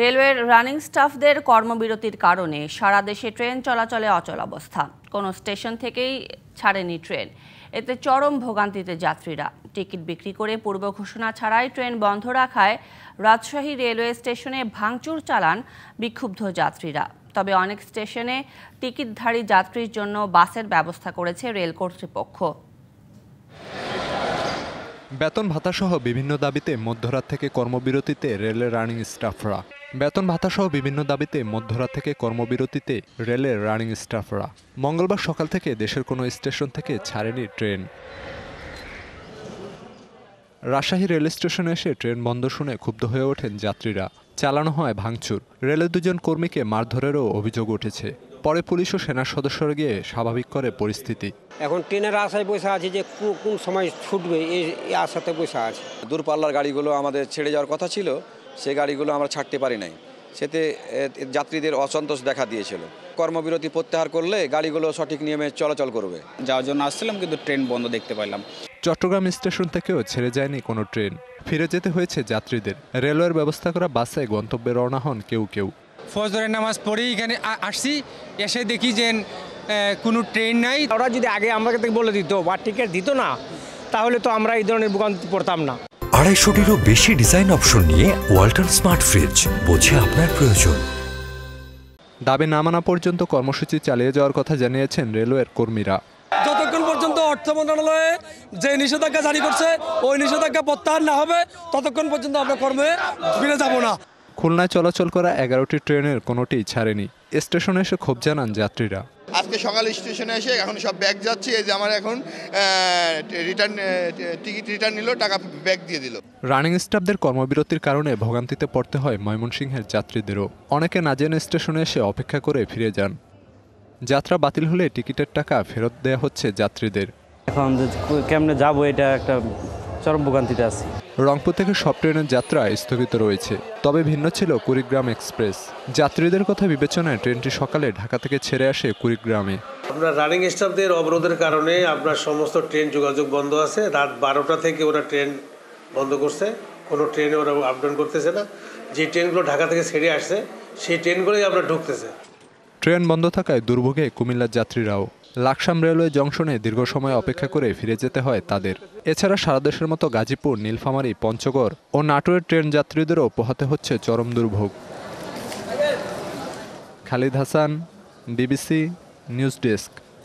রেলওয়ের রানিং স্টাফদের কর্মবিরতির কারণে সারা দেশে ট্রেন চলাচলে অচলাবস্থা। কোনো স্টেশন থেকেই ছাড়েনি ট্রেন। এতে চরম ভোগান্তিতে যাত্রীরা। টিকিট বিক্রি করে পূর্ব ঘোষণা ছাড়াই ট্রেন বন্ধ রাখায় রাজশাহী রেলওয়ে স্টেশনে ভাঙচুর চালান বিক্ষুব্ধ যাত্রীরা। তবে অনেক স্টেশনে টিকিটধারী যাত্রীর জন্য বাসের ব্যবস্থা করেছে রেল কর্তৃপক্ষ। বেতন ভাতাসহ বিভিন্ন দাবিতে মধ্যরাত থেকে কর্মবিরতিতে রেলের রানিং স্টাফরা। মঙ্গলবার সকাল থেকে দেশের কোনো স্টেশন থেকে ছাড়েনি ট্রেন। রাজশাহী রেল স্টেশনে এসে ট্রেন বন্ধ শুনে ক্ষুব্ধ হয়ে ওঠেন যাত্রীরা। চালানো হয় ভাঙচুর। রেলের দুজন কর্মীকে মারধরেরও অভিযোগ উঠেছে। পরে পুলিশ ও সেনা সদস্যরা গিয়ে স্বাভাবিক করে পরিস্থিতি। এখন ট্রেনের আশায় বসে আছে যে কোন সময় ছুটবে এই আশাতে বসে আছে। দূরপাল্লার গাড়িগুলো আমাদের ছেড়ে যাওয়ার কথা ছিল, সেই গাড়িগুলো আমরা ছাড়তে পারি নাই। সেতে যাত্রীদের অসন্তোষ দেখা দিয়েছিল। কর্মবিরতি প্রত্যাহার করলে গাড়িগুলো সঠিক নিয়মে চলাচল করবে। যাওয়ার জন্য আসছিলাম, কিন্তু ট্রেন বন্ধ দেখতে পেলাম। চট্টগ্রাম স্টেশন থেকেও ছেড়ে যায়নি কোনো ট্রেন। ফিরে যেতে হয়েছে যাত্রীদের। রেলওয়ের ব্যবস্থা করা বাসে গন্তব্যে রওনা হন কেউ কেউ। ফজরের নামাজ পড়েই এখানে আসছি, এসে দেখি যে কোনো ট্রেন নাই। ওরা যদি আগে আমাকে বলে দিত বা টিকিট দিত না, তাহলে তো আমরা এই ধরনের ভোগান্তি পড়তাম না। 250-টিরও বেশি ডিজাইন অপশন নিয়ে ওয়ালটন স্মার্ট ফ্রিজ, বোঝে আপনার প্রয়োজন। দাবি না মানা পর্যন্ত কর্মসূচি চালিয়ে যাওয়ার কথা জানিয়েছেন রেলওয়ের কর্মীরা। যতক্ষণ পর্যন্ত অর্থ মন্ত্রণালয়ে যে নিষেধাজ্ঞা জারি করছে ওই নিষেধাজ্ঞা প্রত্যাহার না হবে ততক্ষণ পর্যন্ত আমরা কর্মে ফিরে যাব না। খুলনায় চলাচল করা 11টি ট্রেনের কোনোটিই ছাড়েনি। স্টেশনে এসে ক্ষোভ জানান যাত্রীরা। আজকে সকালে স্টেশনে এসে এখন সব ব্যাগ যাচ্ছে, এই যে আমার এখন টিকিট রিটার্ন নিল, টাকা ব্যাগ দিয়ে দিল। রানিং স্টাফদের কর্মবিরতির কারণে ভোগান্তিতে পড়তে হয় ময়মনসিংহের যাত্রীদেরও। অনেকে না জেনে স্টেশনে এসে অপেক্ষা করে ফিরে যান। যাত্রা বাতিল হলে টিকিটের টাকা ফেরত দেয়া হচ্ছে যাত্রীদের। এখন কেমনে যাবো, এটা একটা চরম ভোগান্তিতে আছি। রংপুর থেকে সব ট্রেনের যাত্রা স্থগিত রয়েছে। তবে ভিন্ন ছিল কুড়িগ্রাম এক্সপ্রেস। যাত্রীদের কথা বিবেচনায় ট্রেনটি সকালে ঢাকা থেকে ছেড়ে আসে কুড়িগ্রামে। আপনার রানিং স্টাফদের অবরোধের কারণে আপনার সমস্ত ট্রেন যোগাযোগ বন্ধ আছে। রাত 12টা থেকে ওরা ট্রেন বন্ধ করছে, কোনো ট্রেনে ওরা আপ ডাউন করতেছে না। যে ট্রেনগুলো ঢাকা থেকে ছেড়ে আসছে সেই ট্রেনগুলোই আপনার ঢুকতেছে। ট্রেন বন্ধ থাকায় দুর্ভোগে কুমিল্লার যাত্রীরাও। লাকসাম রেলওয়ে জংশনে দীর্ঘ সময় অপেক্ষা করে ফিরে যেতে হয় তাদের। এছাড়া সারা দেশের মতো গাজীপুর, নীলফামারী, পঞ্চগড় ও নাটোরের ট্রেন যাত্রীদেরও পোহাতে হচ্ছে চরম দুর্ভোগ। Khalid Hasan, BBC news desk.